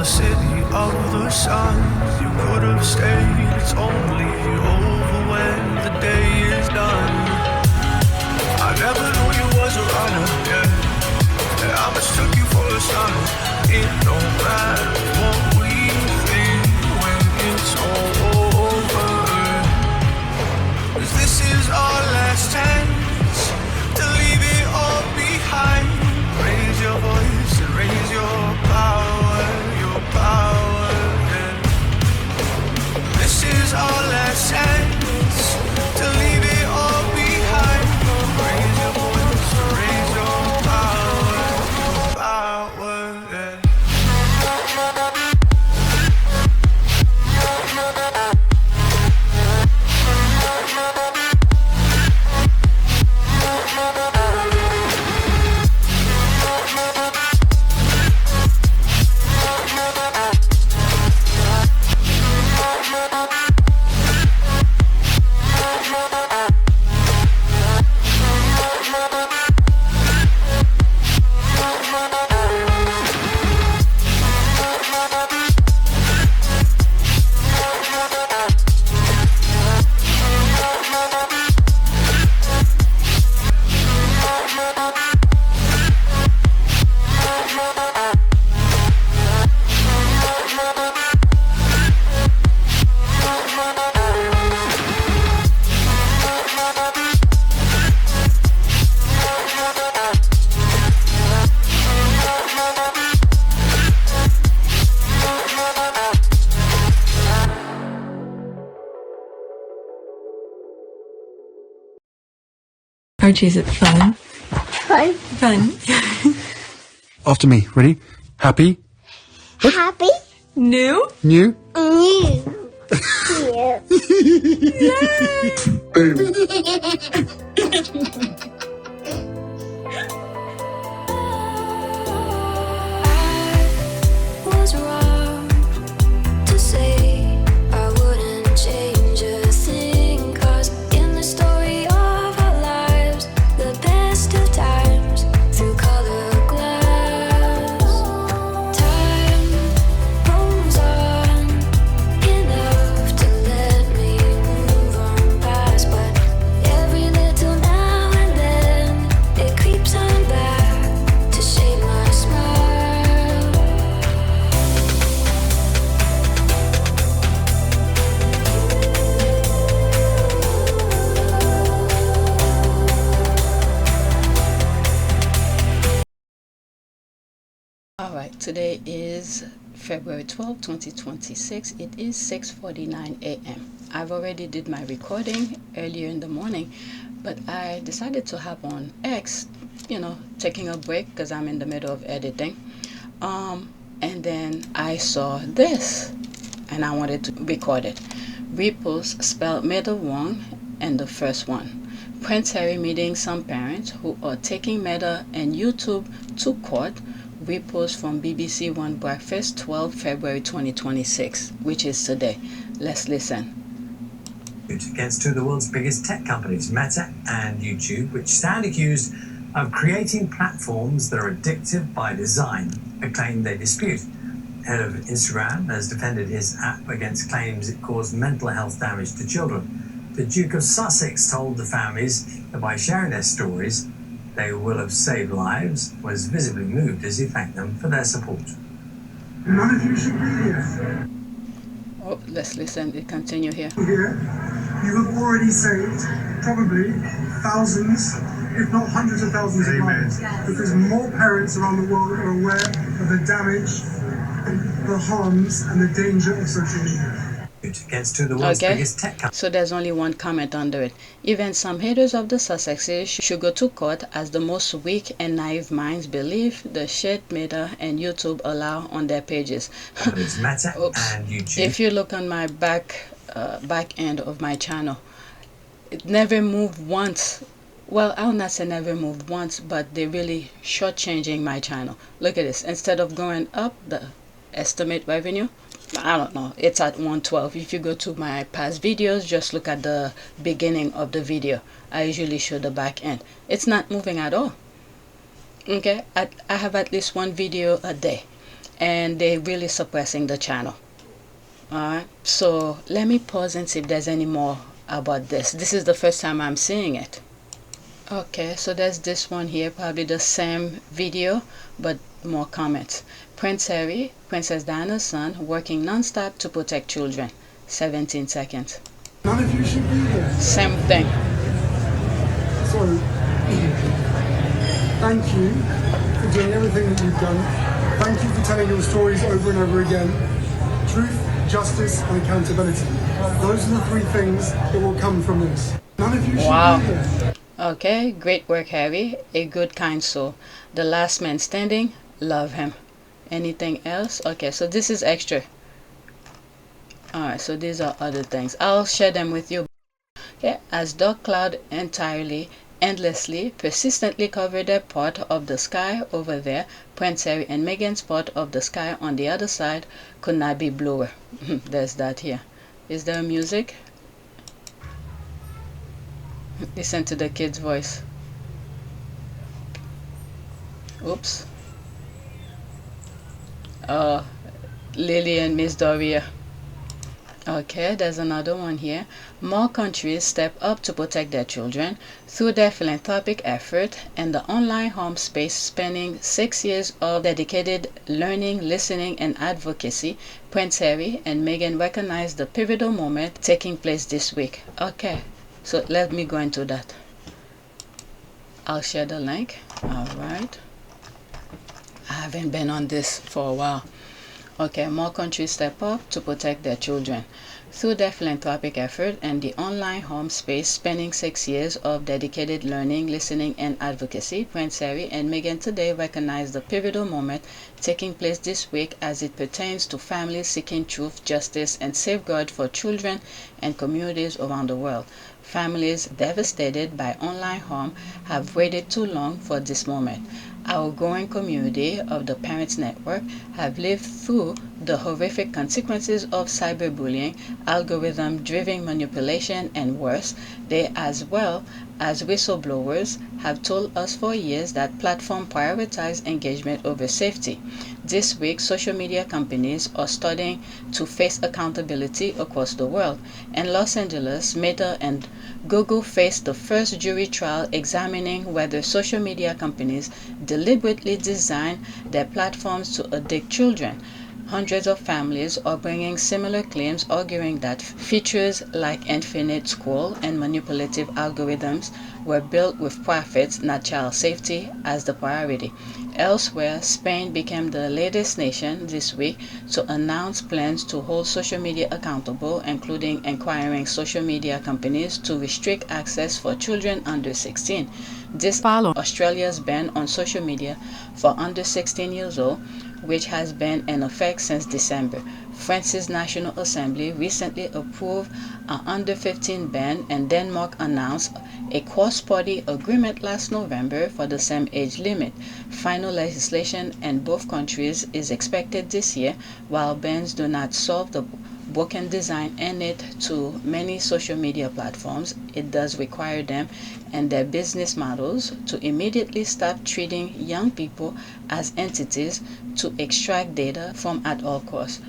the city of the sun. You could have stayed, it's only over when the day is done. I never knew you was a runner, yeah. I mistook you for a son. It don't matter what we think when it's all over. 'Cause this is our last chance to leave it all behind. Raise your voice and raise your power, yeah. This is our last chance to leave it all behind. Raise your voice and raise your power, yeah. Archie, is it fun? Fun. Fun. After me. Ready? Happy? Happy. New? New? New. Boom. Was wrong to say I wouldn't change a thing, 'cause in the story of our lives, the best of times through colored glass, time moves on enough to let me move on past, but every little now and then it creeps on back to shape my smile. Alright, today is February 12, 2026. It is 6:49 a.m. I've already did my recording earlier in the morning, but I decided to hop on X, taking a break because I'm in the middle of editing. And then I saw this and I wanted to record it. Repost spelled middle wrong and the first one. Prince Harry meeting some parents who are taking Meta and YouTube to court. Repost from BBC One Breakfast, 12 February 2026, which is today. Let's listen. Against two of the world's biggest tech companies, Meta and YouTube, which stand accused of creating platforms that are addictive by design, a claim they dispute. Head of Instagram has defended his app against claims it caused mental health damage to children. The Duke of Sussex told the families that by sharing their stories, they will have saved lives, was visibly moved as he thanked them for their support. None of you should be here. Oh, let's listen. It continue here. Here, you have already saved probably thousands, if not hundreds of thousands of lives, because more parents around the world are aware of the damage, the harms, and the danger of social media. Against two of the world's biggest tech companies. So there's only one comment under it. Even some haters of the Sussexes should go to court, as the most weak and naive minds believe the shit Meta and YouTube allow on their pages. It's Meta and YouTube. If you look on my back end of my channel, it never moved once. Well, I'll not say never moved once, but they're really shortchanging my channel. Look at this. Instead of going up, the estimate revenue, I don't know, it's at 112. If you go to my past videos, just look at the beginning of the video. I usually show the back end. It's not moving at all. Okay, I have at least one video a day, and they're really suppressing the channel. Alright, so let me pause and see if there's any more about this. This is the first time I'm seeing it. Okay, so there's this one here, probably the same video but more comments. Prince Harry, Princess Diana's son, working non-stop to protect children. 17 seconds. None of you should be here. Same thing. So, thank you for doing everything that you've done. Thank you for telling your stories over and over again. Truth, justice, and accountability. Those are the three things that will come from this. None of you should be here. Okay, great work, Harry. A good, kind soul. The last man standing, love him. Anything else? Okay, so this is extra. Alright, so these are other things. I'll share them with you. Okay, as dark cloud entirely, endlessly, persistently covered their part of the sky over there, Prince Harry and Meghan's part of the sky on the other side could not be bluer. There's that here. Is there music? Listen to the kid's voice. Oops. Lily and Miss Doria. Okay, there's another one here. More countries step up to protect their children through their philanthropic effort and the online home space spanning 6 years of dedicated learning, listening, and advocacy. Prince Harry and Meghan recognized the pivotal moment taking place this week. Okay, so let me go into that. I'll share the link. Alright. I haven't been on this for a while. Okay, more countries step up to protect their children through their philanthropic effort and the online home space spanning 6 years of dedicated learning, listening, and advocacy. Prince Harry and Meghan today recognize the pivotal moment taking place this week as it pertains to families seeking truth, justice, and safeguard for children and communities around the world. Families devastated by online harm have waited too long for this moment. Our growing community of the Parents Network have lived through the horrific consequences of cyberbullying, algorithm-driven manipulation, and worse. They, as well as whistleblowers, have told us for years that platforms prioritize engagement over safety. This week, social media companies are starting to face accountability across the world. In Los Angeles, Meta and Google faced the first jury trial examining whether social media companies deliberately design their platforms to addict children. Hundreds of families are bringing similar claims, arguing that features like infinite scroll and manipulative algorithms were built with profits, not child safety, as the priority. Elsewhere, Spain became the latest nation this week to announce plans to hold social media accountable, including requiring social media companies to restrict access for children under 16. This follows Australia's ban on social media for under 16 years old, which has been in effect since December. France's National Assembly recently approved an under 15 ban, and Denmark announced a cross-party agreement last November for the same age limit. Final legislation in both countries is expected this year. While bans do not solve the broken design innate to many social media platforms, it does require them and their business models to immediately stop treating young people as entities to extract data from at all costs.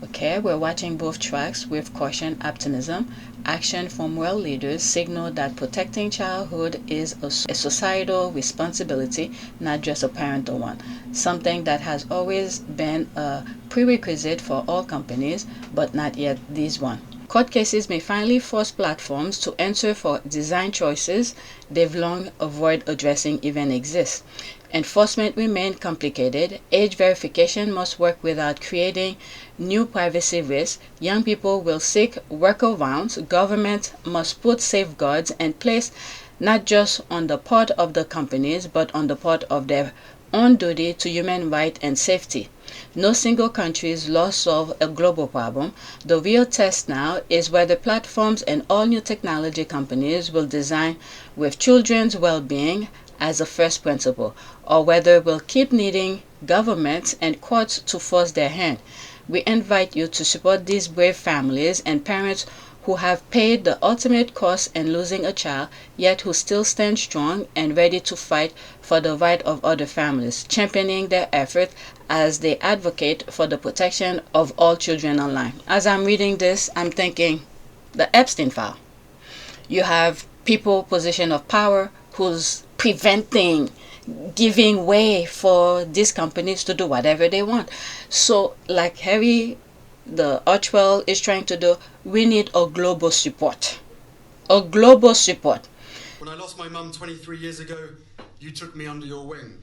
Okay, we're watching both tracks with caution, optimism. Action from world leaders signal that protecting childhood is a societal responsibility, not just a parental one, something that has always been a prerequisite for all companies, but not yet these one. Court cases may finally force platforms to answer for design choices they've long avoided addressing even exist. Enforcement remains complicated. Age verification must work without creating new privacy risks. Young people will seek workarounds. Government must put safeguards in place, not just on the part of the companies, but on the part of their own duty to human rights and safety. No single country's law solves a global problem. The real test now is whether platforms and all new technology companies will design with children's well-being as a first principle, or whether we'll keep needing governments and courts to force their hand. We invite you to support these brave families and parents who have paid the ultimate cost in losing a child, yet who still stand strong and ready to fight for the right of other families, championing their efforts as they advocate for the protection of all children online. As I'm reading this, I'm thinking the Epstein file. You have people position of power who's preventing, giving way for these companies to do whatever they want. So like Harry, the Archewell is trying to do, we need a global support. A global support. When I lost my mum 23 years ago, you took me under your wing.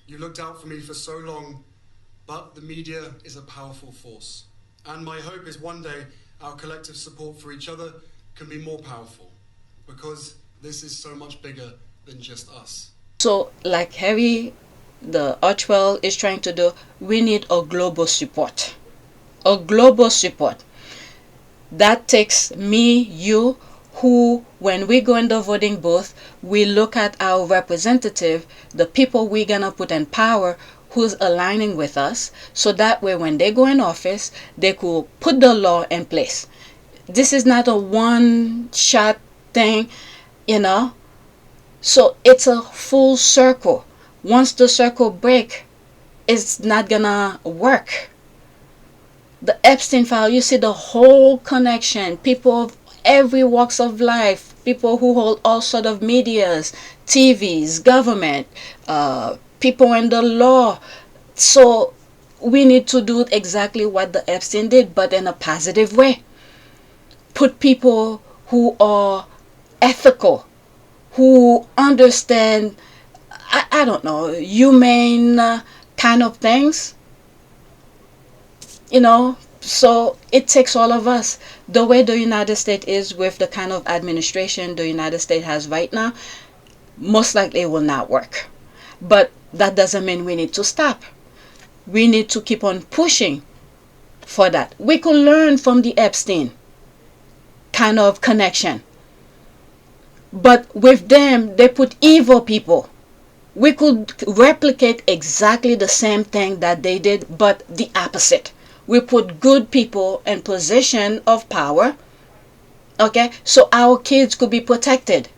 You looked out for me for so long, but the media is a powerful force. And my hope is one day our collective support for each other can be more powerful, because this is so much bigger than just us. So like Harry, the Archewell is trying to do, we need a global support. A global support. That takes me, you, who, when we go in the voting booth, we look at our representative, the people we're gonna put in power, who's aligning with us, so that way when they go in office, they could put the law in place. This is not a one-shot thing, you know. So it's a full circle. Once the circle break, it's not gonna work. The Epstein file, you see the whole connection. People of every walks of life, people who hold all sort of medias, TVs, government, people in the law. So we need to do exactly what the Epstein did, but in a positive way. Put people who are ethical, who understand, I don't know, humane kind of things. You know, so it takes all of us. The way the United States is with the kind of administration the United States has right now, most likely it will not work. But that doesn't mean we need to stop. We need to keep on pushing for that. We could learn from the Epstein kind of connection. But with them, they put evil people. We could replicate exactly the same thing that they did, but the opposite. We put good people in position of power, okay, so our kids could be protected,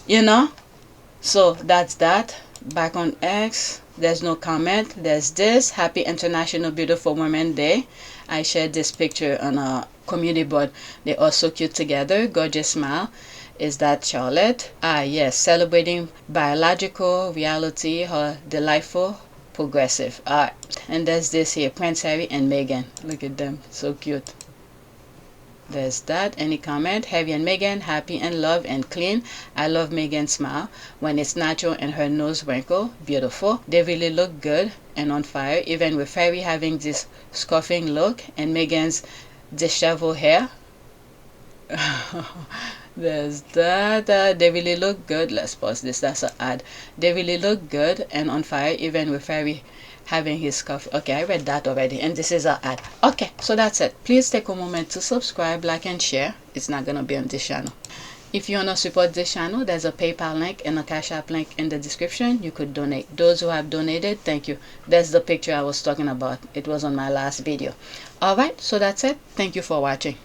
you know. So that's that. Back on X, there's no comment. There's this. Happy International Beautiful Women Day. I shared this picture on a community board. They are so cute together. Gorgeous smile. Is that Charlotte? Ah yes, celebrating biological reality, her delightful progressive. Alright, and there's this here, Prince Harry and Meghan. Look at them, so cute. There's that. Any comment? Harry and Meghan, happy and love and clean. I love Meghan's smile when it's natural and her nose wrinkle. Beautiful. They really look good and on fire, even with Harry having this scoffing look and Meghan's disheveled hair. There's that. They really look good. Let's pause this. That's an ad. They really look good and on fire, even with Harry having his coffee. Okay, I read that already, and this is an ad. Okay, so that's it. Please take a moment to subscribe, like, and share. It's not gonna be on this channel. If you want to support this channel, there's a PayPal link and a Cash App link in the description. You could donate. Those who have donated, thank you. That's the picture I was talking about. It was on my last video. Alright, so that's it. Thank you for watching.